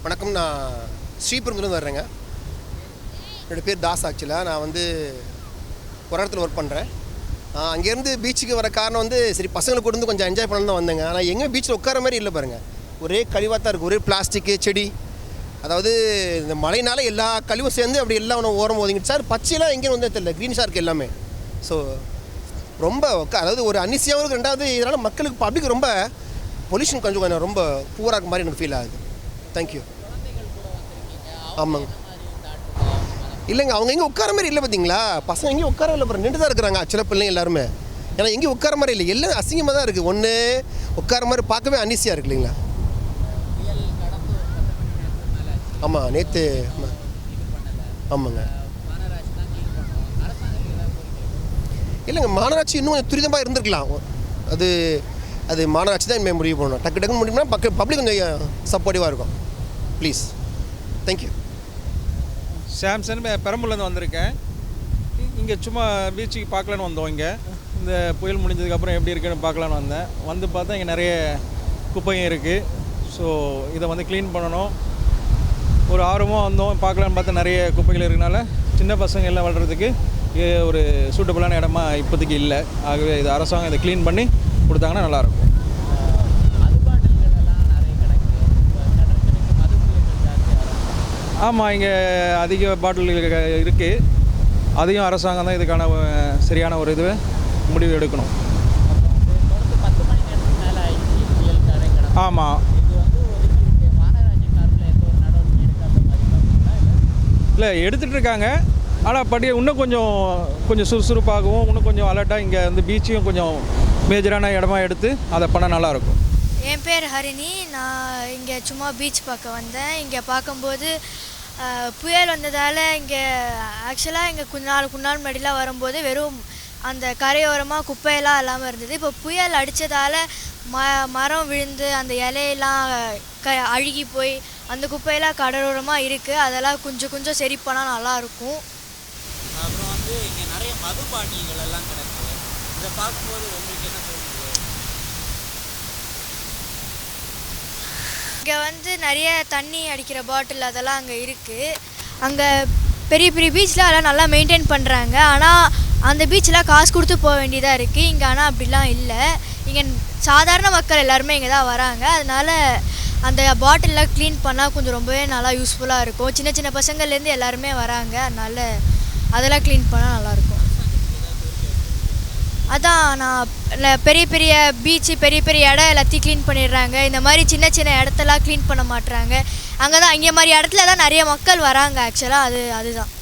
வணக்கம். நான் ஸ்ரீபெரும்புதூர்லேருந்து வர்றேங்க. என்னோடய பேர் தாஸ். ஆக்சுவலாக நான் ஒரு இடத்துல ஒர்க் பண்ணுறேன். அங்கேருந்து பீச்சுக்கு வர காரணம் சரி பசங்களை கொண்டு வந்து கொஞ்சம் என்ஜாய் பண்ணலாம் தான் வந்தேங்க. ஆனால் எங்கே பீச்சில் உட்கார மாதிரி இல்லை பாருங்கள். ஒரே கழிவாக தான் இருக்குது. ஒரே பிளாஸ்டிக்கு, செடி. அதாவது இந்த மழைனால எல்லா கழிவும் சேர்ந்து அப்படி எல்லாம் ஓரம் ஒதுங்கிட்டு சார். பச்சையெல்லாம் எங்கேயும் தெரியல, க்ரீன்ஸாக இருக்குது எல்லாமே. ஸோ ரொம்ப அதாவது ஒரு அன்னிசியாகவும் இருக்குது. ரெண்டாவது இதனால் மக்களுக்கு பப்ளிக் ரொம்ப பொல்யூஷன் கொஞ்சம் ரொம்ப பூராக இருக்க மாதிரி எனக்கு ஃபீல் ஆகுது. தேங்க்யூ. ஆமாங்க. இல்லைங்க, அவங்க எங்கேயும் உட்கார மாதிரி இல்லை. பார்த்தீங்களா, பசங்க எங்கேயும் உட்கார இல்லை, அப்புறம் நின்று தான் இருக்கிறாங்க ஆக்சுவலாக பிள்ளைங்க எல்லாருமே. ஏன்னா எங்கேயும் உட்கார மாதிரி இல்லை, எல்லாம் அசிங்கமாக தான் இருக்குது. ஒன்று உட்கார மாதிரி பார்க்கவே அன்னிசியாக இருக்கு இல்லைங்களா. ஆமாம், நேற்று ஆமாங்க. இல்லைங்க, மாநகராட்சி இன்னும் கொஞ்சம் துரிதமாக இருந்திருக்கலாம். அது மாநகராட்சி தான் இனிமேல் முடிவு பண்ணணும். டக்குன்னு முடியும்னா பப்ளிக் கொஞ்சம் சப்போர்ட்டிவாக இருக்கும். ப்ளீஸ். தேங்க்யூ. சாம்சன் பெரம்பூர்லேருந்து வந்திருக்கேன். இங்கே சும்மா பீச்சுக்கு பார்க்கலான்னு வந்தோம். இங்கே இந்த புயல் முடிஞ்சதுக்கப்புறம் எப்படி இருக்குன்னு பார்க்கலான்னு வந்து பார்த்தா இங்கே நிறைய குப்பையும் இருக்குது. ஸோ இதை க்ளீன் பண்ணணும். ஒரு ஆர்வமாக வந்தோம், பார்க்கலான்னு பார்த்தா நிறைய குப்பைகள் இருக்கனால சின்ன பசங்க எல்லாம் வளர்கிறதுக்கு ஒரு சூட்டபுளான இடமா இப்போதைக்கு இல்லை. ஆகவே இது அரசாங்கம் இதை க்ளீன் பண்ணி கொடுத்தாங்கன்னா நல்லாயிருக்கும். ஆமாம், இங்கே அதிக பாட்டில் இருக்குது. அதையும் அரசாங்கம் தான் இதுக்கான சரியான ஒரு முடிவு எடுக்கணும். ஆமாம். இல்லை, எடுத்துகிட்ருக்காங்க. ஆனால் இன்னும் கொஞ்சம் சுறுசுறுப்பாகவும் இன்னும் கொஞ்சம் அலர்ட்டாக இங்கே பீச்சையும் கொஞ்சம் மேஜரான இடமா எடுத்து அதை பண்ண நல்லாயிருக்கும். என் பேர் ஹரிணி. நான் இங்கே சும்மா பீச் பார்க்க வந்தேன். இங்கே பார்க்கும்போது புயல் வந்ததால் இங்கே ஆக்சுவலாக இங்கே கொஞ்ச நாள் முன்னாடிலாம் வரும்போது வெறும் அந்த கரையோரமாக குப்பையெல்லாம் இல்லாமல் இருந்தது. இப்போ புயல் அடித்ததால் மரம் விழுந்து அந்த இலையெல்லாம் அழுகி போய் அந்த குப்பையெல்லாம் கடலோரமாக இருக்குது. அதெல்லாம் கொஞ்சம் சரி பண்ணால் நல்லாயிருக்கும். அப்புறம் இங்கே நிறைய மது பாட்டில்கள் எல்லாம் கிடக்கு. இதை பார்க்கும்போது உங்களுக்கு என்ன தோணுது? இங்கே நிறைய தண்ணி அடிக்கிற பாட்டில் அதெல்லாம் அங்கே இருக்குது. அங்கே பெரிய பெரிய பீச்சில் அதெல்லாம் நல்லா மெயின்டைன் பண்ணுறாங்க. ஆனால் அந்த பீச்செலாம் காசு கொடுத்து போக வேண்டியதாக இருக்குது. இங்கே ஆனால் அப்படிலாம் இல்லை. இங்கே சாதாரண மக்கள் எல்லாருமே இங்கே தான் வராங்க. அதனால் அந்த பாட்டிலெலாம் க்ளீன் பண்ணால் கொஞ்சம் ரொம்பவே நல்லா யூஸ்ஃபுல்லாக இருக்கும். சின்ன சின்ன பசங்கள்லேருந்து எல்லாருமே வராங்க. அதனால் அதெல்லாம் க்ளீன் பண்ணால் நல்லாயிருக்கும். அதான் நான் பெரிய பெரிய பீச்சு, பெரிய பெரிய இடம் எல்லாத்தையும் க்ளீன் பண்ணிடுறாங்க. இந்த மாதிரி சின்ன சின்ன இடத்தெல்லாம் க்ளீன் பண்ண மாட்டுறாங்க. அங்கே மாதிரி இடத்துல தான் நிறைய மக்கள் வராங்க ஆக்சுவலாக. அதுதான்